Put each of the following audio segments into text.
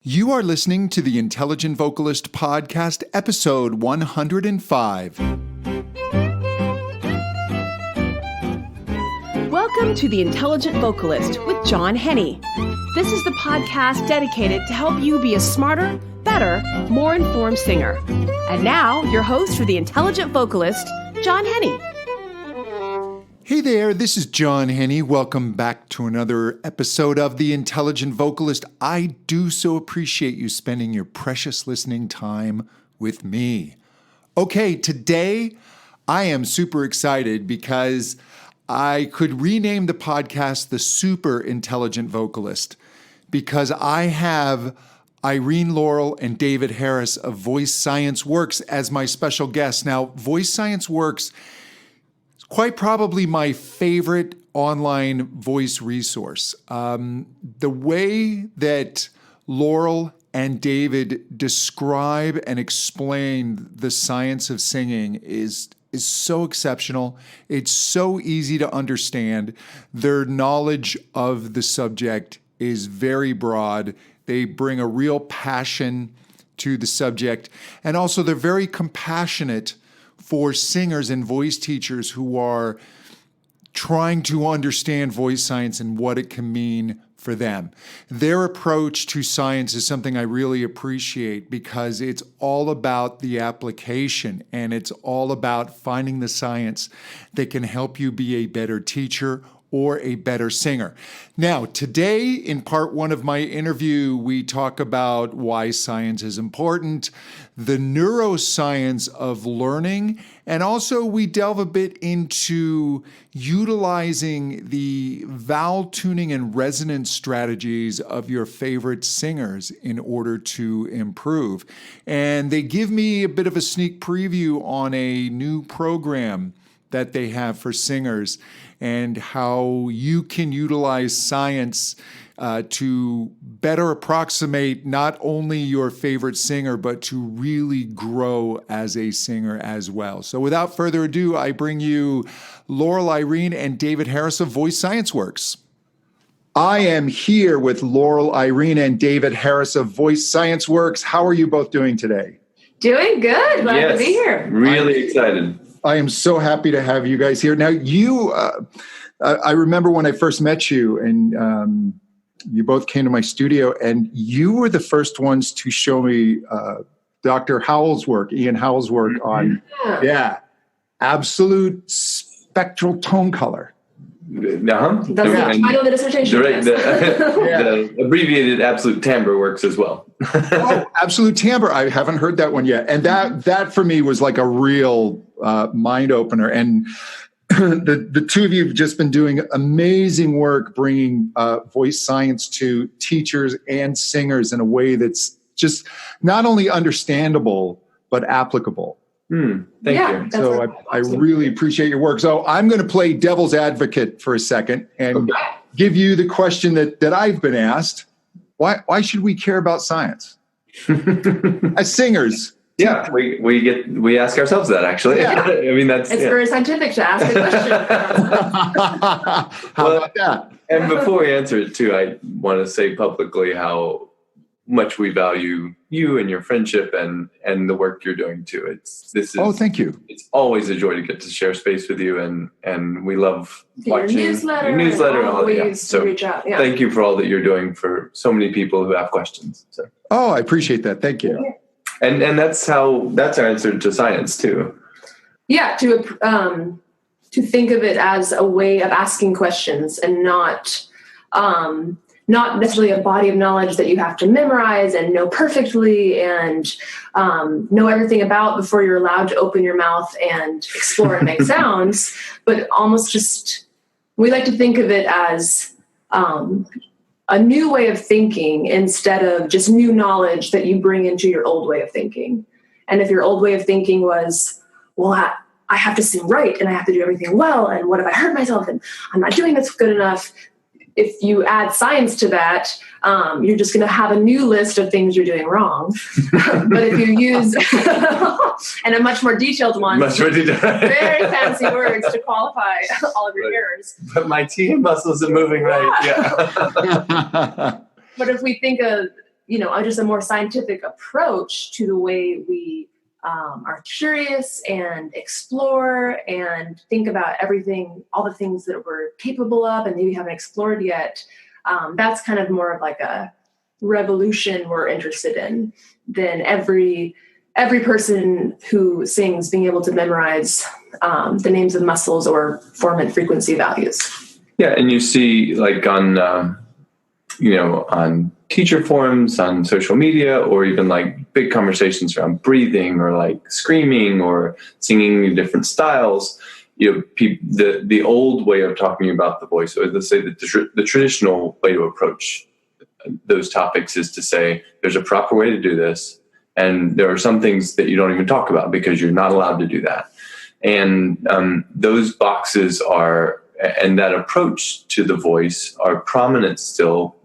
You are listening to the Intelligent Vocalist Podcast, episode 105. Welcome to the Intelligent Vocalist with John Henny. This is the podcast dedicated to help you be a smarter, better, more informed singer. And now, your host for the Intelligent Vocalist, John Henny. Hey there, this is John Henny. Welcome back to another episode of The Intelligent Vocalist. I do so appreciate you spending your precious listening time with me. Okay, today I am super excited because I could rename the podcast The Super Intelligent Vocalist because I have Irene, Laurel, and David Harris of Voice Science Works as my special guests. Now, Voice Science Works quite probably my favorite online voice resource. The way that Laurel and David describe and explain the science of singing is so exceptional. It's so easy to understand. Their knowledge of the subject is very broad. They bring a real passion to the subject. And also they're very compassionate for singers and voice teachers who are trying to understand voice science and what it can mean for them. Their approach to science is something I really appreciate because it's all about the application and it's all about finding the science that can help you be a better teacher or a better singer. Now, today in part one of my interview, we talk about why science is important, the neuroscience of learning, and also we delve a bit into utilizing the vowel tuning and resonance strategies of your favorite singers in order to improve. And they give me a bit of a sneak preview on a new program that they have for singers and how you can utilize science to better approximate not only your favorite singer, but to really grow as a singer as well. So without further ado, I bring you Laurel, Irene, and David Harris of Voice Science Works. I am here with Laurel, Irene, and David Harris of Voice Science Works. How are you both doing today? Doing good. Glad to be here. Really excited. I am so happy to have you guys here. Now, you, I remember when I first met you and you both came to my studio and you were the first ones to show me Dr. Howell's work, Ian Howell's work on, absolute spectral tone color. Uh-huh. That's the title of the dissertation. The abbreviated absolute timbre works as well. Oh, absolute timbre. I haven't heard that one yet. And that for me was like a real mind opener. And the two of you have just been doing amazing work bringing voice science to teachers and singers in a way that's just not only understandable, but applicable. Thank you. So I really appreciate your work. So I'm going to play devil's advocate for a second and give you the question that I've been asked. Why should we care about science? As singers. Yeah, we ask ourselves that actually. Yeah. I mean, it's very scientific to ask a question. How about that? And before we answer it too, I want to say publicly how much we value you and your friendship and the work you're doing too. Oh, thank you. It's always a joy to get to share space with you and we love watching your newsletter and all that. So reach out. Yeah. Thank you for all that you're doing for so many people who have questions. So. Oh, I appreciate that. Thank you. And that's our answer to science too. Yeah, to think of it as a way of asking questions and not necessarily a body of knowledge that you have to memorize and know perfectly and know everything about before you're allowed to open your mouth and explore and make sounds, but almost just, we like to think of it as a new way of thinking instead of just new knowledge that you bring into your old way of thinking. And if your old way of thinking was, well, I have to sing right and I have to do everything well, and what if I hurt myself and I'm not doing this good enough? If you add science to that, you're just going to have a new list of things you're doing wrong. But if you use and a much more detailed one, very fancy words to qualify all of your errors. But my TA muscles are moving right. Yeah. But if we think of just a more scientific approach to the way we are curious and explore and think about everything, all the things that we're capable of and maybe haven't explored yet. That's kind of more of like a revolution we're interested in than every person who sings being able to memorize the names of muscles or form and frequency values. Yeah, and you see like on teacher forums, on social media, or even like big conversations around breathing or like screaming or singing in different styles. The old way of talking about the voice, or let's say the traditional way to approach those topics is to say there's a proper way to do this, and there are some things that you don't even talk about because you're not allowed to do that. And those boxes are, and that approach to the voice are prominent still,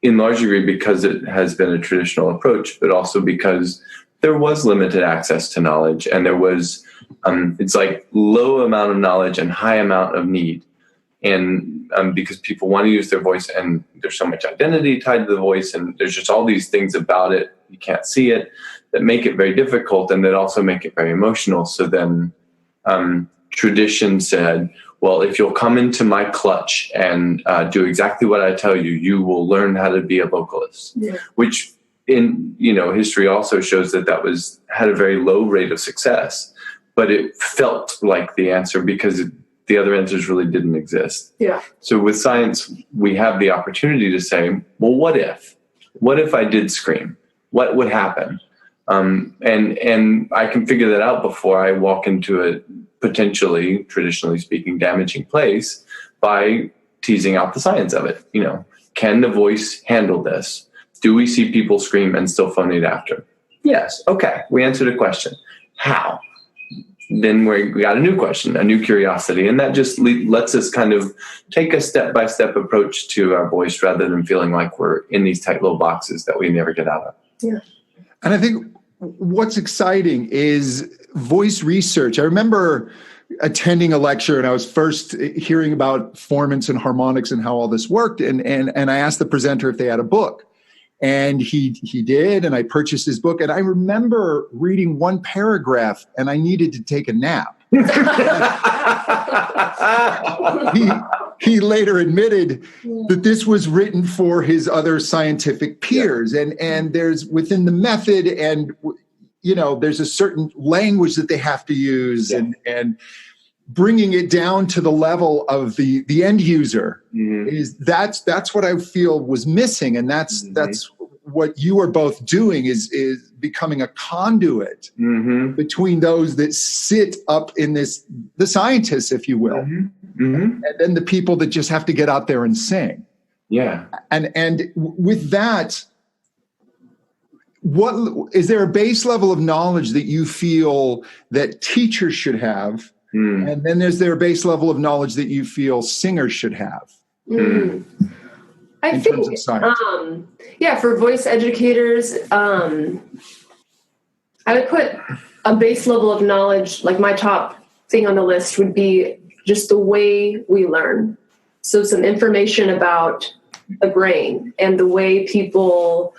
in large degree because it has been a traditional approach, but also because there was limited access to knowledge, and there was, it's like low amount of knowledge and high amount of need. And because people want to use their voice, and there's so much identity tied to the voice, and there's just all these things about it, you can't see it, that make it very difficult, and that also make it very emotional. So then tradition said, well, if you'll come into my clutch and do exactly what I tell you, you will learn how to be a vocalist. Yeah. Which in history also shows that had a very low rate of success, but it felt like the answer because the other answers really didn't exist. Yeah. So with science, we have the opportunity to say, well, what if I did scream? What would happen? And I can figure that out before I walk into a potentially, traditionally speaking, damaging place by teasing out the science of it. Can the voice handle this? Do we see people scream and still phonate after? Yes. Okay. We answered a question. How? Then we got a new question, a new curiosity. And that just lets us kind of take a step-by-step approach to our voice rather than feeling like we're in these tight little boxes that we never get out of. Yeah. And I think what's exciting is voice research. I remember attending a lecture, and I was first hearing about formants and harmonics and how all this worked. And I asked the presenter if they had a book. And he did, and I purchased his book. And I remember reading one paragraph, and I needed to take a nap. He later admitted that this was written for his other scientific peers. Yeah. And there's within the method, and there's a certain language that they have to use, yeah. and bringing it down to the level of the end user is that's what I feel was missing. And that's what you are both doing is becoming a conduit between those that sit up in this, the scientists, if you will, and then the people that just have to get out there and sing. Yeah. And with that, what is there a base level of knowledge that you feel that teachers should have? And then is there a base level of knowledge that you feel singers should have? I think, for voice educators, I would put a base level of knowledge, like my top thing on the list would be just the way we learn. So some information about the brain and the way people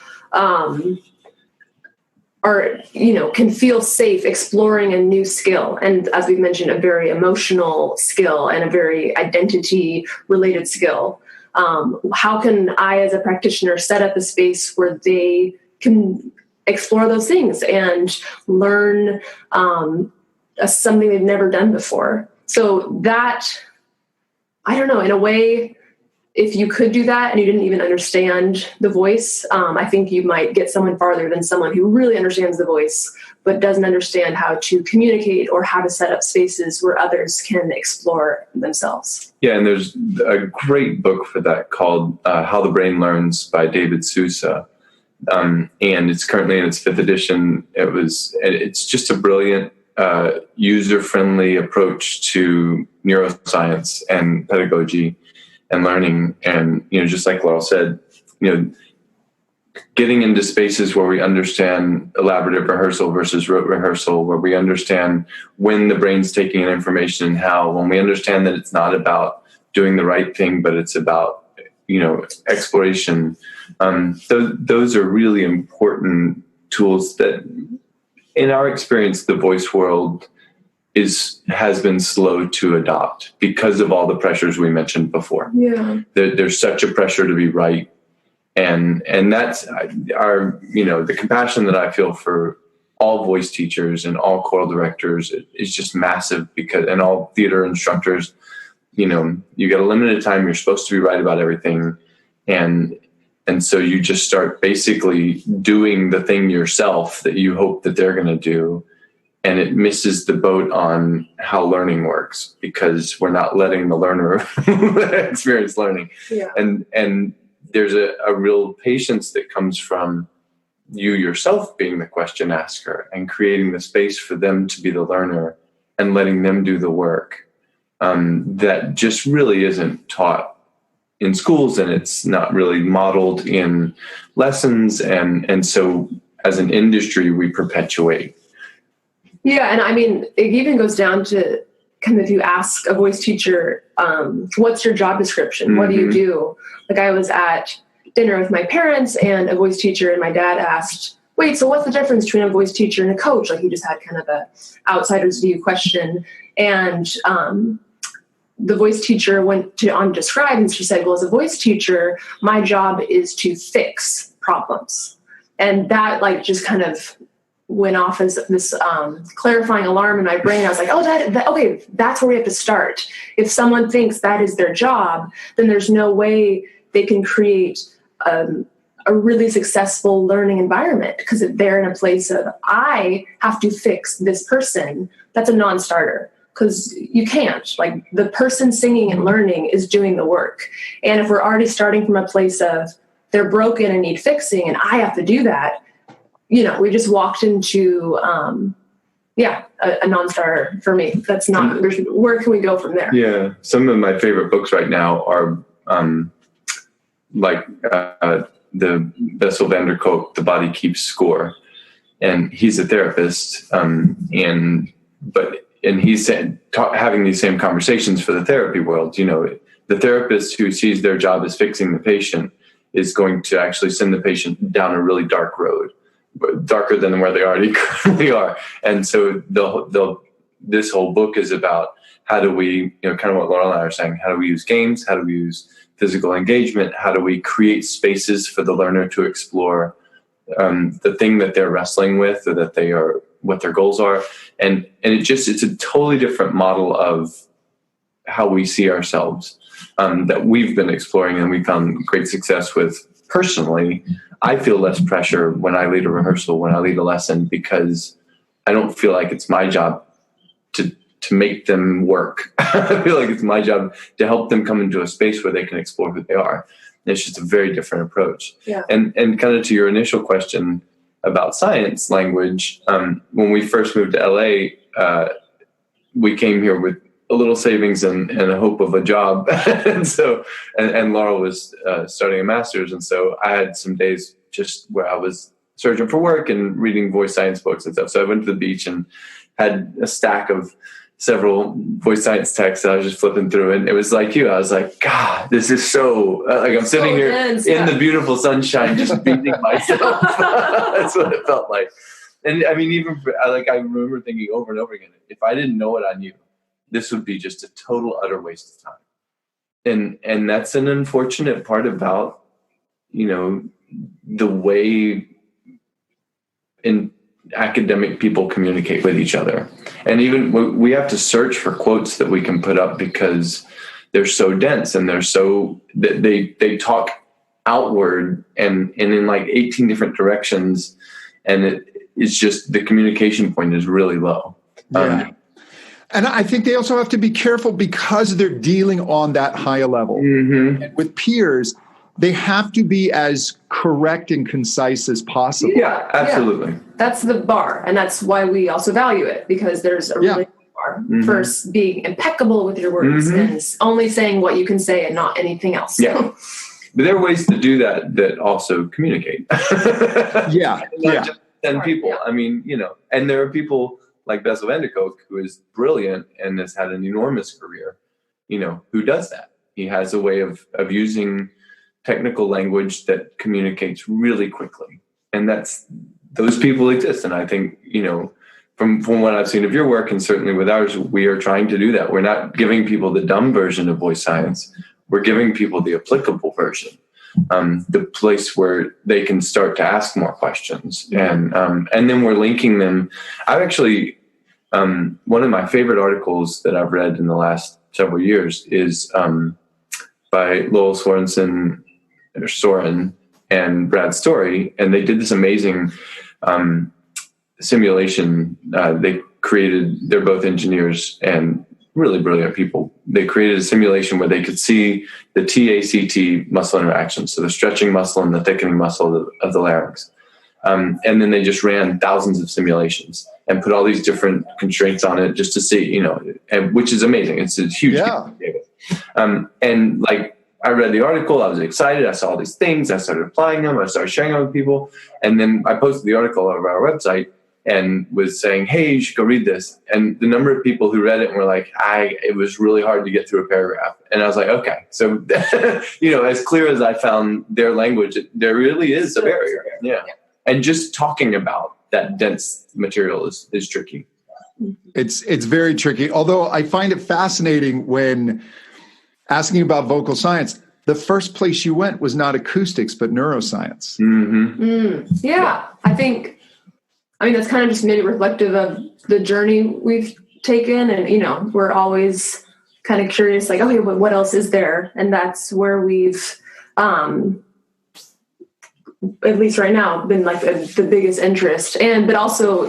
can feel safe exploring a new skill. And as we've mentioned, a very emotional skill and a very identity related skill. How can I, as a practitioner, set up a space where they can explore those things and learn something they've never done before? So that, I don't know, in a way, if you could do that and you didn't even understand the voice, I think you might get someone farther than someone who really understands the voice but doesn't understand how to communicate or how to set up spaces where others can explore themselves. Yeah, and there's a great book for that called How the Brain Learns by David Sousa. And it's currently in its 5th edition. It's just a brilliant, user-friendly approach to neuroscience and pedagogy and learning. And, just like Laurel said, getting into spaces where we understand elaborative rehearsal versus rote rehearsal, where we understand when the brain's taking in information and how, when we understand that it's not about doing the right thing, but it's about exploration. Those are really important tools that, in our experience, the voice world has been slow to adopt because of all the pressures we mentioned before. Yeah. There's such a pressure to be right. And that's the compassion that I feel for all voice teachers and all choral directors is just massive, and all theater instructors, you got a limited time. You're supposed to be right about everything. And so you just start basically doing the thing yourself that you hope that they're going to do. And it misses the boat on how learning works, because we're not letting the learner experience learning. Yeah. And there's a real patience that comes from you yourself being the question asker and creating the space for them to be the learner and letting them do the work. That just really isn't taught in schools, and it's not really modeled in lessons. And so as an industry, we perpetuate. Yeah, and I mean, it even goes down to kind of, if you ask a voice teacher, what's your job description? Mm-hmm. What do you do? Like, I was at dinner with my parents and a voice teacher, and my dad asked, wait, so what's the difference between a voice teacher and a coach? Like, he just had kind of a outsider's view question. And the voice teacher went on to describe, and she said, well, as a voice teacher, my job is to fix problems. And that just kind of went off as this clarifying alarm in my brain. I was like, okay, that's where we have to start. If someone thinks that is their job, then there's no way they can create a really successful learning environment, because if they're in a place of, I have to fix this person, that's a non-starter, because you can't. Like, the person singing and learning is doing the work. And if we're already starting from a place of they're broken and need fixing and I have to do that, we just walked into, a non-starter for me. That's not, where can we go from there? Yeah. Some of my favorite books right now are the Bessel van der Kolk, The Body Keeps Score. And he's a therapist. And he's having these same conversations for the therapy world. The therapist who sees their job as fixing the patient is going to actually send the patient down a really dark road, darker than where they already currently are. And so this whole book is about how do we, kind of what Laurel and I are saying, how do we use games? How do we use physical engagement? How do we create spaces for the learner to explore the thing that they're wrestling with, or that they are, what their goals are. And it's a totally different model of how we see ourselves that we've been exploring and we found great success with. Personally, I feel less pressure when I lead a rehearsal, when I lead a lesson, because I don't feel like it's my job to make them work. I feel like it's my job to help them come into a space where they can explore who they are. And it's just a very different approach. Yeah. And kind of to your initial question about science language, when we first moved to LA, we came here with a little savings and a hope of a job. and Laurel was starting a master's. And so I had some days just where I was searching for work and reading voice science books and stuff. So I went to the beach and had a stack of several voice science texts that I was just flipping through. And it was like you. I was like, God, this is so, I'm sitting here in the beautiful sunshine, just beating myself. That's what it felt like. And I mean, I remember thinking over and over again, if I didn't know what I knew, this would be just a total, utter waste of time. And that's an unfortunate part about, the way in academic people communicate with each other. And even we have to search for quotes that we can put up because they're so dense and they're so, they talk outward and in like 18 different directions. And it's just, the communication point is really low. Yeah. And I think they also have to be careful because they're dealing on that higher level. Mm-hmm. And with peers, they have to be as correct and concise as possible. Yeah, absolutely. Yeah. That's the bar. And that's why we also value it, because there's a really good bar. Mm-hmm. First, being impeccable with your words and only saying what you can say and not anything else. Yeah. But there are ways to do that also communicate. Yeah. Not just 10 people. Yeah. I mean, and there are people like Bessel van der Kolk, who is brilliant and has had an enormous career, who does that. He has a way of using technical language that communicates really quickly. And those people exist. And I think, from what I've seen of your work, and certainly with ours, we are trying to do that. We're not giving people the dumb version of voice science. We're giving people the applicable version, the place where they can start to ask more questions. And then we're linking them. I've actually, one of my favorite articles that I've read in the last several years is by Laurel Soren and Brad Story. And they did this amazing simulation. They're both engineers and really brilliant people. They created a simulation where they could see the TACT muscle interaction, so the stretching muscle and the thickening muscle of the larynx. And then they just ran thousands of simulations and put all these different constraints on it just to see, which is amazing. It's a huge data. And like, I read the article, I was excited, I saw all these things, I started applying them, I started sharing them with people, and then I posted the article on our website and was saying, hey, you should go read this. And the number of people who read it were like, it was really hard to get through a paragraph. And I was like, okay. So, as clear as I found their language, there really is a barrier. Yeah. And just talking about that dense material is tricky. It's very tricky. Although I find it fascinating when asking about vocal science, the first place you went was not acoustics, but neuroscience. Mm-hmm. Yeah. I mean, that's kind of just maybe reflective of the journey we've taken. And, we're always kind of curious, like, okay, what else is there? And that's where we've, at least right now, been like the biggest interest. But also,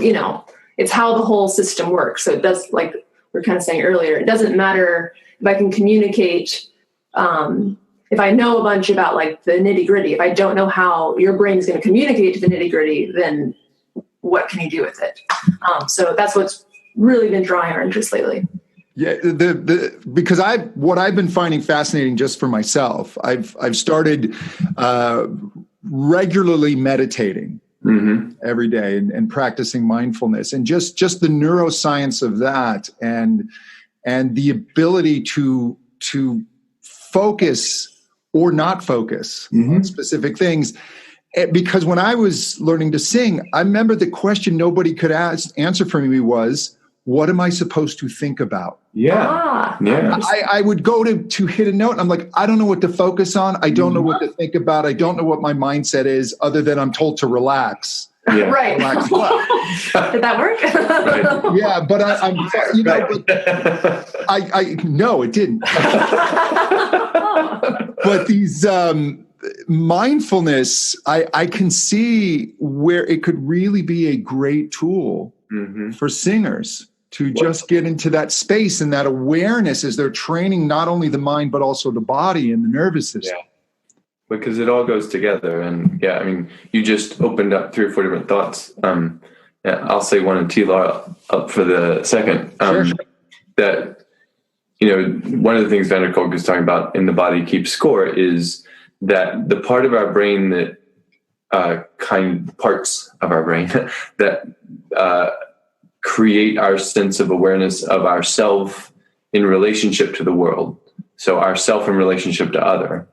it's how the whole system works. So it does, like we were kind of saying earlier, it doesn't matter if I can communicate, if I know a bunch about like the nitty gritty. If I don't know how your brain is going to communicate to the nitty gritty, then what can you do with it? So that's what's really been drawing our interest lately. Yeah, because what I've been finding fascinating just for myself, I've started regularly meditating every day and practicing mindfulness, and just the neuroscience of that, and the ability to focus or not focus on specific things. Because when I was learning to sing, I remember the question nobody could answer for me was, what am I supposed to think about? Yeah. Yeah. I would go to hit a note and I'm like, I don't know what to focus on. I don't know what to think about. I don't know what my mindset is other than I'm told to relax. Yeah. Right. Relax what? Did that work? Right. Yeah, but no, it didn't. But these, mindfulness, I can see where it could really be a great tool for singers to just get into that space and that awareness as they're training not only the mind, but also the body and the nervous system. Yeah. Because it all goes together. And you just opened up 3 or 4 different thoughts. I'll say one and tee Laurel up for the second. Sure. That, one of the things Van der Kolk is talking about in The Body Keeps Score is that the part of our brain that parts of our brain that create our sense of awareness of ourself in relationship to the world. So our self in relationship to other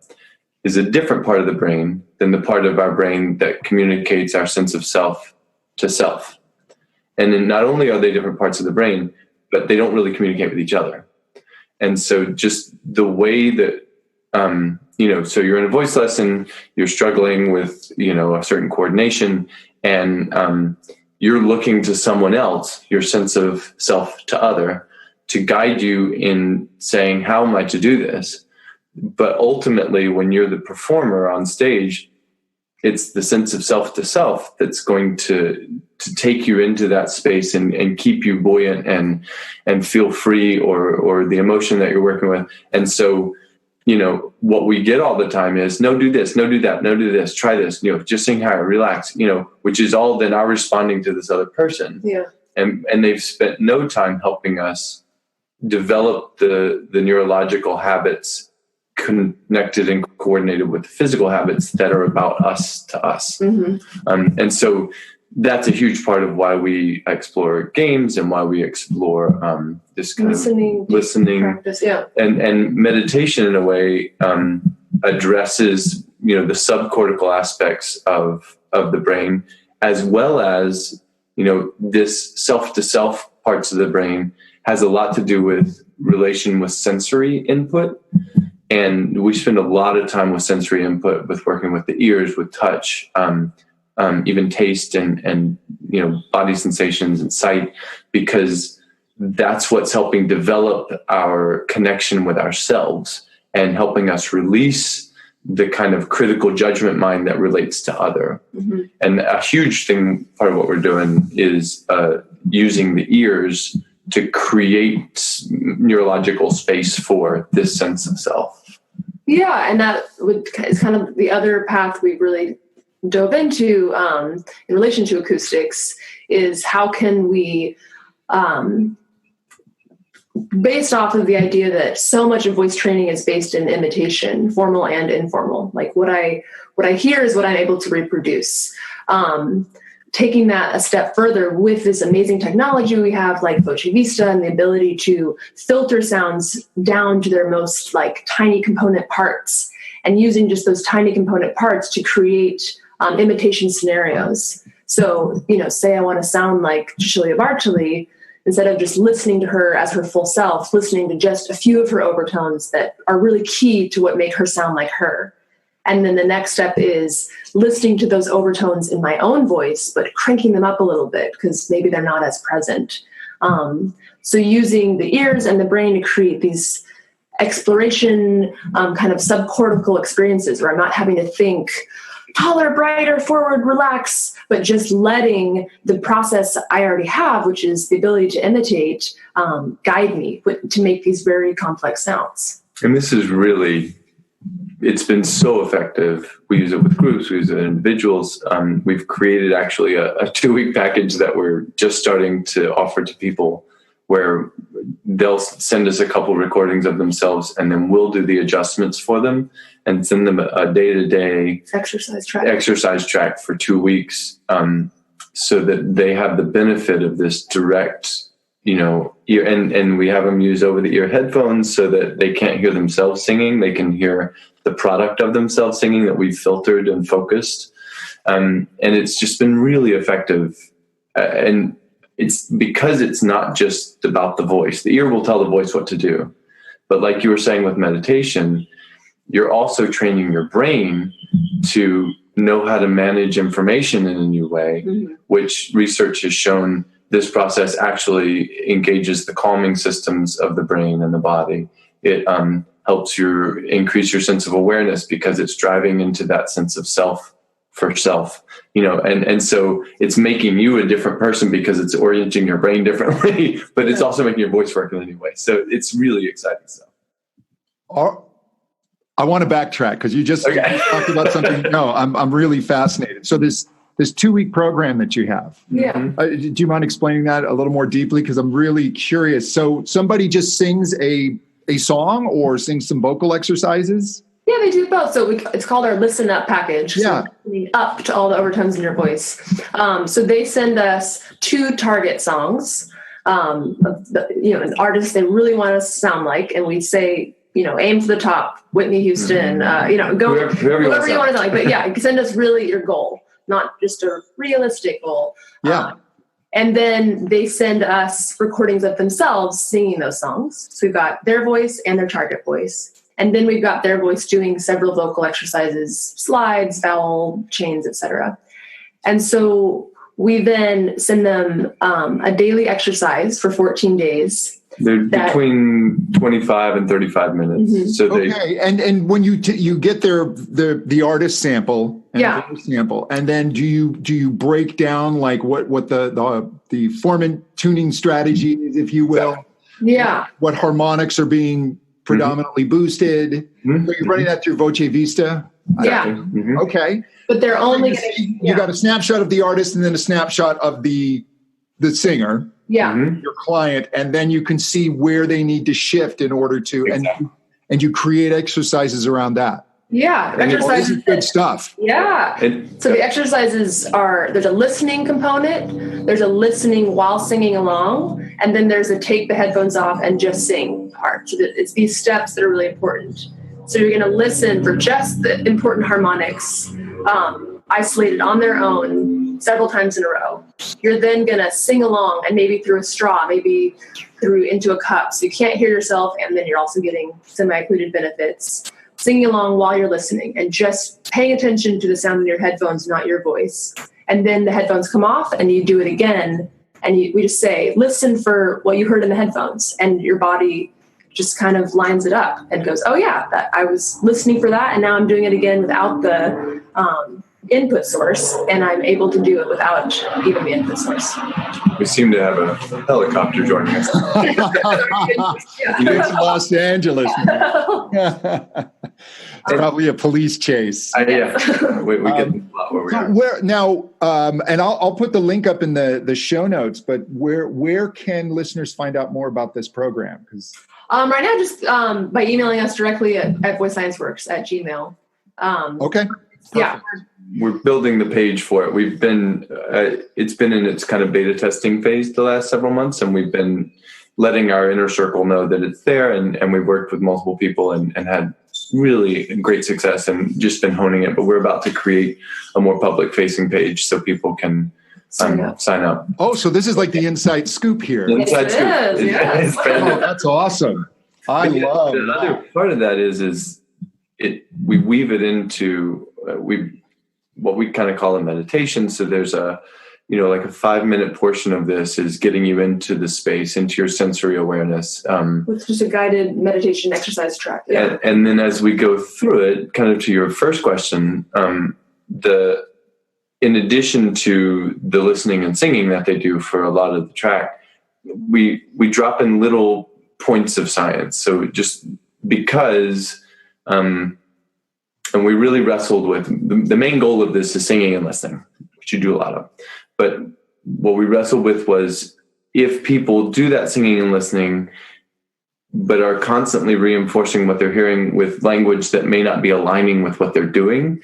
is a different part of the brain than the part of our brain that communicates our sense of self to self. And then not only are they different parts of the brain, but they don't really communicate with each other. And so just the way that, so you're in a voice lesson, you're struggling with, a certain coordination, and you're looking to someone else, your sense of self to other, to guide you in saying, how am I to do this? But ultimately, when you're the performer on stage, it's the sense of self to self that's going to take you into that space and keep you buoyant and feel free, or the emotion that you're working with. And so, what we get all the time is, no, do this, no, do that, no, do this, try this, just sing higher, relax, which is all then our responding to this other person. Yeah. And they've spent no time helping us develop the neurological habits connected and coordinated with physical habits that are about us to us. And so that's a huge part of why we explore games and why we explore this kind of listening practice. Yeah. And meditation in a way addresses the subcortical aspects of the brain, as well as, this self-to-self parts of the brain has a lot to do with relation with sensory input. And we spend a lot of time with sensory input, with working with the ears, with touch, even taste and body sensations and sight, because that's what's helping develop our connection with ourselves and helping us release the kind of critical judgment mind that relates to other. Mm-hmm. And a huge thing, part of what we're doing is using the ears to create neurological space for this sense of self. Yeah, and that is kind of the other path we really dove into in relation to acoustics, is how can we, based off of the idea that so much of voice training is based in imitation, formal and informal. Like what I hear is what I'm able to reproduce. Taking that a step further with this amazing technology we have, like Voce Vista, and the ability to filter sounds down to their most like tiny component parts, and using just those tiny component parts to create imitation scenarios. So, say I want to sound like Cecilia Bartoli, instead of just listening to her as her full self, listening to just a few of her overtones that are really key to what make her sound like her. And then the next step is listening to those overtones in my own voice, but cranking them up a little bit because maybe they're not as present. So using the ears and the brain to create these exploration kind of subcortical experiences where I'm not having to think taller, brighter, forward, relax, but just letting the process I already have, which is the ability to imitate, guide me to make these very complex sounds. And this is really, it's been so effective. We use it with groups, we use it with individuals. We've created actually a 2-week package that we're just starting to offer to people, where they'll send us a couple recordings of themselves, and then we'll do the adjustments for them and send them a day-to-day exercise track for 2 weeks, so that they have the benefit of this direct, ear, and we have them use over-the-ear headphones so that they can't hear themselves singing. They can hear the product of themselves singing that we've filtered and focused. And it's just been really effective. And it's because it's not just about the voice. The ear will tell the voice what to do. But like you were saying with meditation, you're also training your brain to know how to manage information in a new way, mm-hmm. which research has shown this process actually engages the calming systems of the brain and the body. It helps you increase your sense of awareness because it's driving into that sense of self for self, and so it's making you a different person because it's orienting your brain differently, but it's also making your voice work in a new way. So it's really exciting stuff. I want to backtrack because you just talked about something. No, I'm really fascinated. So this 2-week program that you have. Yeah. Do you mind explaining that a little more deeply? Because I'm really curious. So somebody just sings a song or sings some vocal exercises? Yeah, they do both. So it's called our Listen Up package. Yeah. So listening up to all the overtones in your voice. So they send us 2 target songs of an artist they really want us to sound like, and we say, aim for the top, Whitney Houston, go whoever you want to sound like. But yeah, send us really your goal, not just a realistic goal. Yeah. And then they send us recordings of themselves singing those songs. So we've got their voice and their target voice. And then we've got their voice doing several vocal exercises, slides, vowel chains, etc. And so we then send them a daily exercise for 14 days. They're between 25 and 35 minutes. Mm-hmm. So and when you get the artist sample and the sample, and then do you break down like what the formant tuning strategy is, if you will? Yeah. What harmonics are being predominantly boosted? Mm-hmm. So you're running that through Voce Vista? Yeah. Mm-hmm. Okay. But they're only you got a snapshot of the artist and then a snapshot of the singer. Yeah. Your client, and then you can see where they need to shift in order to, and you create exercises around that. Yeah. Exercises is good stuff. Yeah. So the exercises there's a listening component, there's a listening while singing along, and then there's a take the headphones off and just sing part. So it's these steps that are really important. So you're going to listen for just the important harmonics, isolated on their own several times in a row. You're then going to sing along, and maybe through a straw, maybe through into a cup. So you can't hear yourself, and then you're also getting semi-occluded benefits. Singing along while you're listening and just paying attention to the sound in your headphones, not your voice. And then the headphones come off and you do it again. And we just say, listen for what you heard in the headphones. And your body just kind of lines it up and goes, oh yeah, I was listening for that. And now I'm doing it again without the input source. And I'm able to do it without even the input source. We seem to have a helicopter joining us. It's Los Angeles. It's probably a police chase. Yeah, we get a lot where we are. Where now, and I'll put the link up in the show notes. But where can listeners find out more about this program? Because right now, just by emailing us directly at voicescienceworks@gmail. Okay. Yeah. We're building the page for it. We've been, it's been in its kind of beta testing phase the last several months, and we've been letting our inner circle know that it's there, and we've worked with multiple people and had really great success and just been honing it. But we're about to create a more public facing page so people can sign up. Oh, so this is like the inside scoop here. The inside scoop. Yes. Oh, that's awesome. I love the other part of that is we weave it into what we kind of call a meditation. So there's like a 5-minute portion of this is getting you into the space, into your sensory awareness. With just a guided meditation exercise track. Yeah. And then as we go through it, kind of to your first question, in addition to the listening and singing that they do for a lot of the track, we drop in little points of science. So just because, and we really wrestled with the main goal of this is singing and listening, which you do a lot of. But what we wrestled with was if people do that singing and listening, but are constantly reinforcing what they're hearing with language that may not be aligning with what they're doing,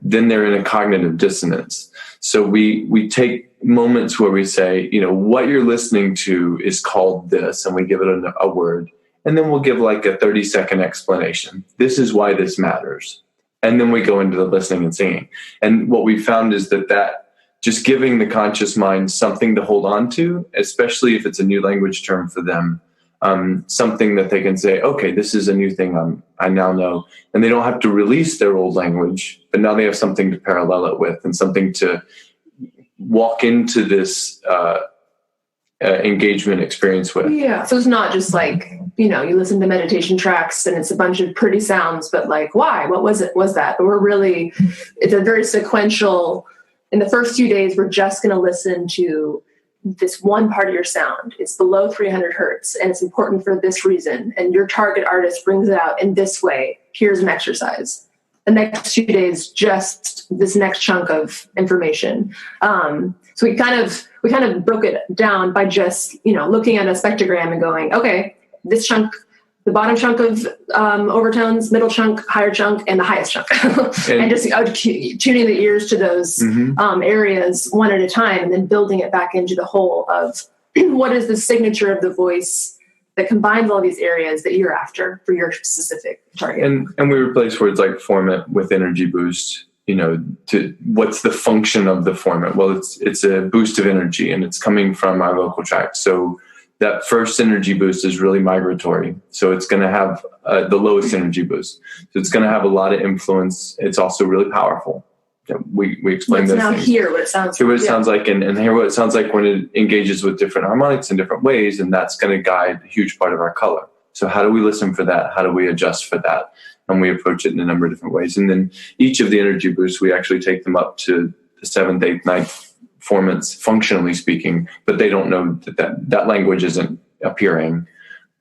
then they're in a cognitive dissonance. So we take moments where we say, what you're listening to is called this, and we give it a word. And then we'll give like a 30-second explanation. This is why this matters. And then we go into the listening and singing. And what we found is that just giving the conscious mind something to hold on to, especially if it's a new language term for them, something that they can say, okay, this is a new thing I now know. And they don't have to release their old language, but now they have something to parallel it with and something to walk into this engagement experience with. Yeah. So it's not just like, you listen to meditation tracks and it's a bunch of pretty sounds, but like, why? What was that? But it's a very sequential. In the first few days, we're just going to listen to this one part of your sound. It's below 300 hertz, and it's important for this reason. And your target artist brings it out in this way. Here's an exercise. The next few days, just this next chunk of information. So we kind of broke it down by just looking at a spectrogram and going, okay, this chunk. The bottom chunk of overtones, middle chunk, higher chunk, and the highest chunk. And just tuning the ears to those areas one at a time, and then building it back into the whole of what is the signature of the voice that combines all these areas that you're after for your specific target. And we replace words like format with energy boost. To what's the function of the format? Well, it's a boost of energy, and it's coming from our vocal tract. So that first energy boost is really migratory. So it's going to have the lowest energy boost. So it's going to have a lot of influence. It's also really powerful. We explain this. Now hear what it sounds like. Hear what it sounds like and hear what it sounds like when it engages with different harmonics in different ways. And that's going to guide a huge part of our color. So how do we listen for that? How do we adjust for that? And we approach it in a number of different ways. And then each of the energy boosts, we actually take them up to the 7th, 8th, 9th formats, functionally speaking, but they don't know that language isn't appearing.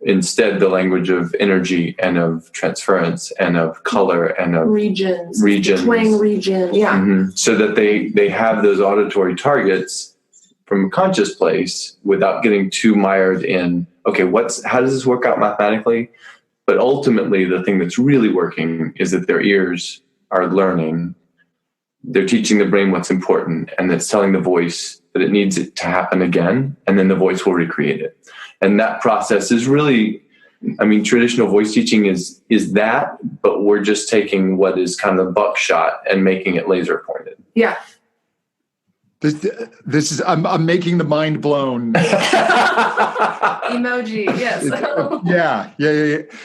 Instead, the language of energy and of transference and of color and of regions, twang region, so that they have those auditory targets from a conscious place without getting too mired in, okay, how does this work out mathematically? But ultimately, the thing that's really working is that their ears are learning. They're teaching the brain what's important, and it's telling the voice that it needs it to happen again, and then the voice will recreate it. And that process is really I mean, traditional voice teaching is that, but we're just taking what is kind of buckshot and making it laser pointed. Yeah. This is I'm making the mind blown. Emoji, yes. Yeah.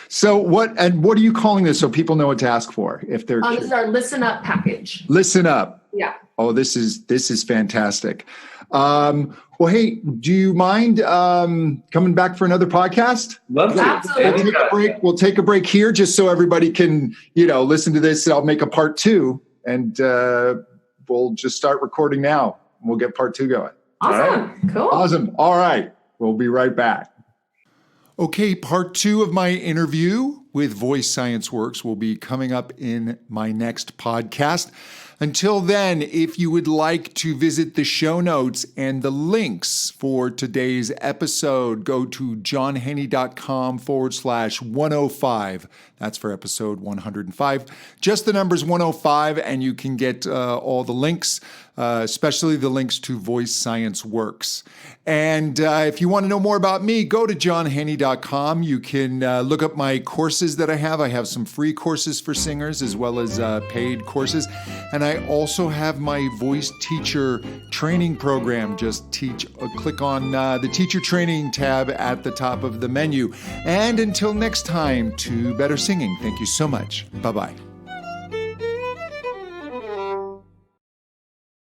So what are you calling this so people know what to ask for if they're This is our Listen Up package. Listen Up. Yeah. Oh, this is fantastic. Well, hey, do you mind coming back for another podcast? Love to. Absolutely. We'll take a break here just so everybody can, listen to this. I'll make a part 2 and we'll just start recording now. We'll get part 2 going. Awesome. Cool. Awesome. All right. We'll be right back. Okay, part 2 of my interview with Voice Science Works will be coming up in my next podcast. Until then, if you would like to visit the show notes and the links for today's episode, go to johnhenny.com/105. That's for episode 105. Just the numbers 105, and you can get all the links, especially the links to Voice Science Works. And if you want to know more about me, go to johnhenny.com. You can look up my courses that I have. I have some free courses for singers as well as paid courses. And I also have my voice teacher training program. Just click on the teacher training tab at the top of the menu. And until next time, to better singing. Thank you so much. Bye-bye.